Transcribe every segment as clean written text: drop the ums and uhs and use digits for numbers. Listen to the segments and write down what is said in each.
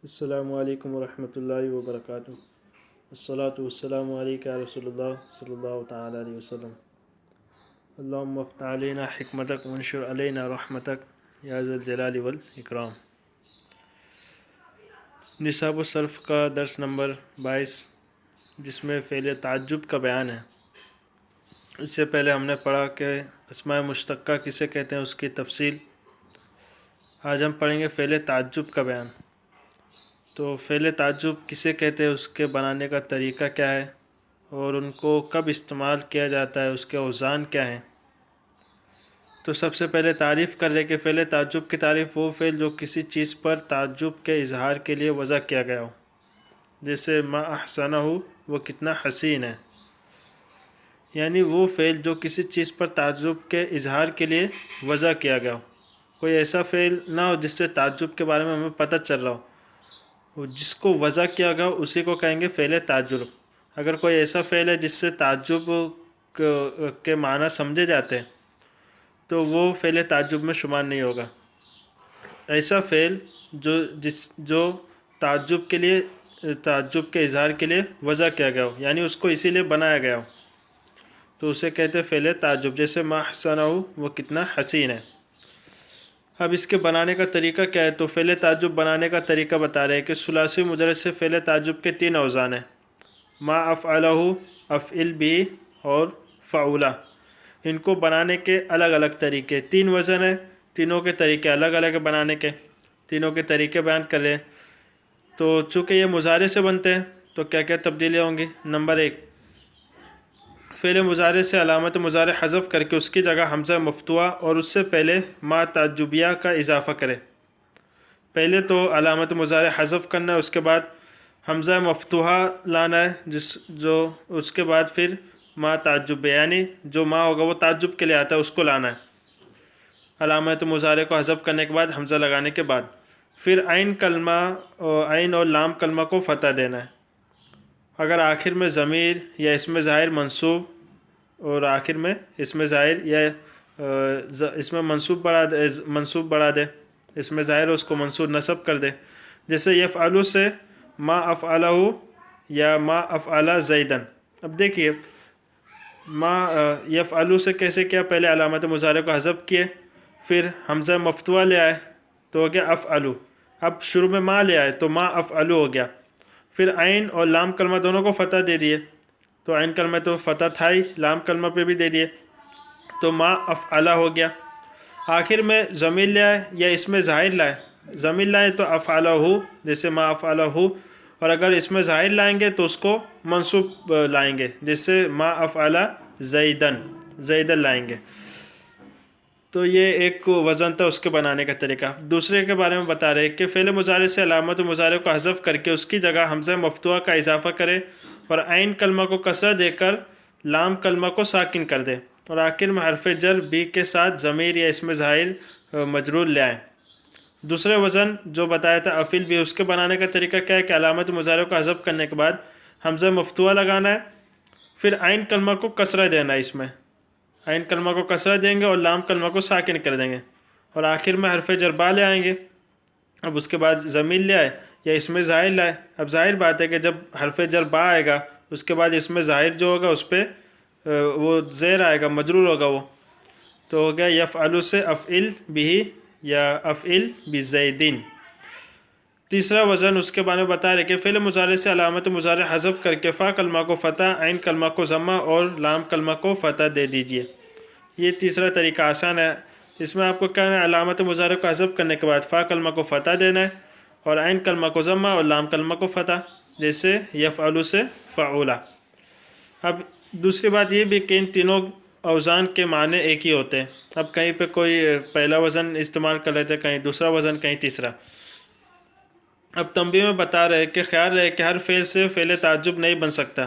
السلام علیکم ورحمۃ اللہ وبرکاتہ۔ الصلاۃ والسلام علیک یا رسول اللہ صلی اللہ تعالی علیہ وسلم۔ اللہم افتح علینا حکمتک وانشر علینا رحمتک یا ذا الجلال والاکرام۔ نصاب الصرف کا درس نمبر 22، جس میں فعل تعجب کا بیان ہے۔ اس سے پہلے ہم نے پڑھا کہ اسماء مشتقہ کسے کہتے ہیں، اس کی تفصیل۔ آج ہم پڑھیں گے فعل تعجب کا بیان۔ تو فعل تعجب کسے کہتے ہیں، اس کے بنانے کا طریقہ کیا ہے، اور ان کو کب استعمال کیا جاتا ہے، اس کے اوزان کیا ہیں۔ تو سب سے پہلے تعریف کر لیں کہ فعل تعجب کی تعریف وہ فعل جو کسی چیز پر تعجب کے اظہار کے لیے وضع کیا گیا ہو، جیسے ما احسنہ، وہ کتنا حسین ہے۔ یعنی وہ فعل جو کسی چیز پر تعجب کے اظہار کے لیے وضع کیا گیا ہو۔ کوئی ایسا فعل نہ ہو جس سے تعجب کے بارے میں ہمیں پتہ چل رہا ہو، جس کو وضع کیا گیا اسی کو کہیں گے فعل تعجب۔ اگر کوئی ایسا فعل ہے جس سے تعجب کے معنی سمجھے جاتے ہیں تو وہ فعل تعجب میں شمار نہیں ہوگا۔ ایسا فعل جو تعجب کے اظہار کے لیے وضع کیا گیا ہو، یعنی اس کو اسی لیے بنایا گیا ہو، تو اسے کہتے ہیں فعل تعجب۔ جیسے ما احسنہ، وہ کتنا حسین ہے۔ اب اس کے بنانے کا طریقہ کیا ہے، تو فعل تعجب بنانے کا طریقہ بتا رہے ہیں کہ ثلاثی مجرد سے فعل تعجب کے 3 اوزان ہیں: ما افعلہ، افعل بھی اور فعولہ۔ ان کو بنانے کے الگ الگ طریقے، 3 وزن ہیں، تینوں کے طریقے الگ الگ ہیں بنانے کے۔ تینوں کے طریقے بیان کر لیں۔ تو چونکہ یہ مضارع سے بنتے ہیں تو کیا کیا تبدیلیاں ہوں گی۔ نمبر 1، فعل مضارع سے علامت مضارع حذف کر کے اس کی جگہ حمزہ مفتوحہ اور اس سے پہلے ما تعجبیہ کا اضافہ کرے۔ پہلے تو علامت مضارع حذف کرنا ہے، اس کے بعد حمزہ مفتوحہ لانا ہے، جو اس کے بعد پھر ما تعجبیہ، یعنی جو ما ہوگا وہ تعجب کے لیے آتا ہے، اس کو لانا ہے۔ علامت مضارع کو حذف کرنے کے بعد حمزہ لگانے کے بعد پھر عین اور لام کلمہ کو فتح دینا ہے۔ اگر آخر میں ضمیر یا اسم ظاہر منصوب، اور آخر میں اسم ظاہر یا اس میں منصوب بڑھا دے، اسم ظاہر اس کو منصوب نصب کر دے، جیسے یفعلو سے ما افعلہ یا ما افعلہ زیدن۔ اب دیکھیے ما یفعلو سے کیسے کیا، پہلے علامت مضارع کو حذف کیے، پھر حمزہ مفتوحہ لے آئے تو ہو گیا افعلو۔ اب شروع میں ما لے آئے تو ما افعلو ہو گیا، پھر عین اور لام کلمہ دونوں کو فتح دے دیے، تو عین کلمہ تو فتح تھا ہی، لام کلمہ پہ بھی دے دیے، تو ما افعلہ ہو گیا۔ آخر میں ضمیر لے آئے یا اسم ظاہر لائے، ضمیر لائے تو افعلہ ہو، جیسے ما افعلہ ہو، اور اگر اسم ظاہر لائیں گے تو اس کو منصوب لائیں گے، جیسے ما افعلہ زیدن لائیں گے۔ تو یہ ایک وزن تھا اس کے بنانے کا طریقہ۔ دوسرے کے بارے میں بتا رہے کہ فعل مضارع سے علامت مضارع کو حذف کر کے اس کی جگہ حمزہ مفتوحہ کا اضافہ کرے اور عین کلمہ کو کسرہ دے کر لام کلمہ کو ساکن کر دے، اور آخر میں حرف جر بھی کے ساتھ ضمیر یا اسم ظاہر مجرور لے آئیں۔ دوسرے وزن جو بتایا تھا افعل بھی، اس کے بنانے کا طریقہ کیا ہے کہ علامت مضارع کو حذف کرنے کے بعد حمزہ مفتوحہ لگانا ہے، پھر عین کلمہ کو کسرہ دینا ہے، اس میں عین کلمہ کو کسرہ دیں گے اور لام کلمہ کو ساکن کر دیں گے، اور آخر میں حرف جر با لے آئیں گے۔ اب اس کے بعد ضمیر لے آئے یا اسم ظاہر لائے۔ اب ظاہر بات ہے کہ جب حرف جر با آئے گا اس کے بعد اسم ظاہر جو ہوگا اس پہ وہ زیر آئے گا، مجرور ہوگا وہ، تو ہو گیا یفعلو سے افعل بھی یا افعل بزیدین۔ تیسرا وزن اس کے بارے میں بتا رہے کہ فعل مضارع سے علامت مضارع حذف کر کے فا کلمہ کو فتح، عین کلمہ کو ضمہ اور لام کلمہ کو فتح دے دیجئے۔ یہ تیسرا طریقہ آسان ہے۔ اس میں آپ کو کہنا ہے علامت مضارع کو حذف کرنے کے بعد فا کلمہ کو فتح دینا ہے اور عین کلمہ کو ضمہ اور لام کلمہ کو فتح، جیسے یفعلو سے فعولہ۔ اب دوسری بات یہ بھی کہ ان تینوں اوزان کے معنی ایک ہی ہوتے ہیں۔ اب کہیں پہ کوئی پہلا وزن استعمال کر لیتے، کہیں دوسرا وزن، کہیں تیسرا۔ اب تنبیہ میں بتا رہے کہ خیال رہے کہ ہر فعل سے فعل تعجب نہیں بن سکتا،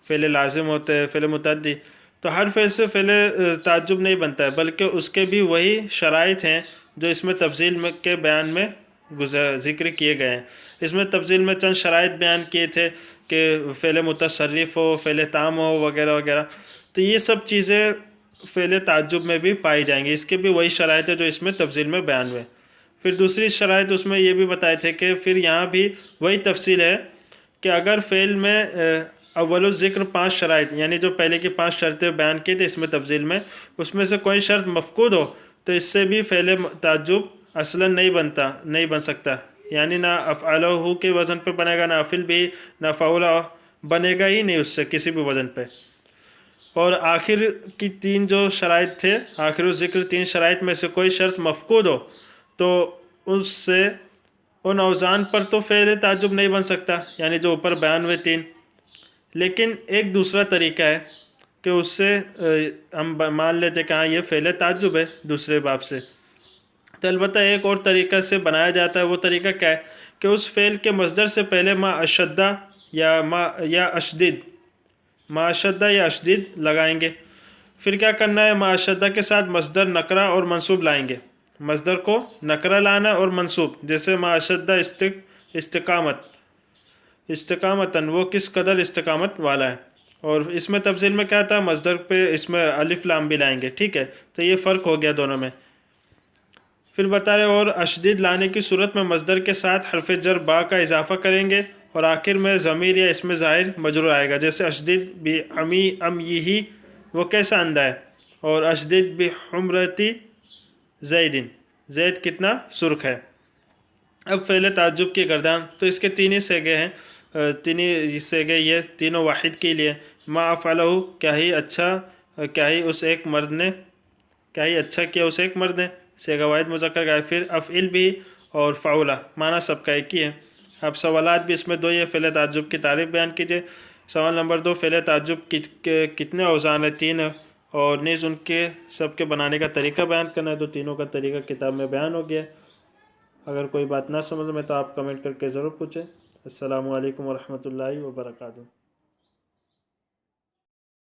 فعل لازم ہوتے ہیں، فعل متعدی، تو ہر فعل سے فعل تعجب نہیں بنتا ہے، بلکہ اس کے بھی وہی شرائط ہیں جو اس میں تفصیل کے بیان میں ذکر کیے گئے ہیں۔ اس میں تفصیل میں چند شرائط بیان کیے تھے کہ فعل متصرف ہو، فعل تام ہو، وغیرہ وغیرہ، تو یہ سب چیزیں فعل تعجب میں بھی پائی جائیں گی۔ اس کے بھی وہی شرائط ہے جو اس میں تفصیل میں بیان ہوئے۔ پھر دوسری شرائط اس میں یہ بھی بتائے تھے کہ پھر یہاں بھی وہی تفصیل ہے کہ اگر فعل میں اول الذکر 5 شرائط یعنی جو پہلے کی 5 شرطیں بیان کی تھی اس میں تفصیل میں، اس میں سے کوئی شرط مفقود ہو تو اس سے بھی فعل تعجب اصلا نہیں بن سکتا، یعنی نہ افعلہ کے وزن پہ بنے گا، نہ افعل بھی، نہ فعلہ بنے گا ہی نہیں اس سے کسی بھی وزن پہ۔ اور آخر کی 3 جو شرائط تھے، آخر الذکر 3 شرائط میں سے کوئی شرط مفقود ہو تو اس سے ان اوزان پر تو فعل تعجب نہیں بن سکتا، یعنی جو اوپر بیان ہوئے 3، لیکن ایک دوسرا طریقہ ہے کہ اس سے ہم مان لیتے کہ ہاں یہ فعل تعجب ہے دوسرے باب سے۔ تو البتہ ایک اور طریقہ سے بنایا جاتا ہے، وہ طریقہ کیا ہے کہ اس فعل کے مصدر سے پہلے ما اشدہ یا اشدد لگائیں گے، پھر کیا کرنا ہے، ما اشدہ کے ساتھ مصدر نکرہ اور منصوب لائیں گے، مصدر کو نکرہ لانا اور منصوب، جیسے ما اشدہ استقامتاً، وہ کس قدر استقامت والا ہے۔ اور اس میں تفصیل میں کیا تھا، مصدر پہ اس میں الف لام بھی لائیں گے، ٹھیک ہے، تو یہ فرق ہو گیا دونوں میں۔ پھر بتا رہے اور اشدید لانے کی صورت میں مصدر کے ساتھ حرف جر با کا اضافہ کریں گے اور آخر میں ضمیر یا اسم ظاہر مجرور آئے گا، جیسے اشدید یہی وہ کیسا اندھا ہے، اور اشدید بحمرتی زیدن، زید کتنا سرخ ہے۔ اب فعل تعجب کی گردان، تو اس کے 3 ہی سیغے ہیں، 3 ہی سیغے یہ تینوں واحد کے لیے، ما افعلہ، کیا ہی اس ایک مرد نے، کیا ہی اچھا کیا اس ایک مرد نے، سیغہ واحد مذکر کا ہے۔ پھر افعل بھی اور فعولہ، معنی سب کا ایک ہی ہے۔ اب سوالات بھی اس میں 2 یہ فعل تعجب کی تعریف بیان کیجئے۔ سوال نمبر 2، فعل تعجب کتنے اوزان ہیں؟ 3 ہے، اور نیز ان کے سب کے بنانے کا طریقہ بیان کرنا ہے، تو تینوں کا طریقہ کتاب میں بیان ہو گیا۔ اگر کوئی بات نہ سمجھ میں تو آپ کمنٹ کر کے ضرور پوچھیں۔ السلام علیکم ورحمۃ اللہ وبرکاتہ۔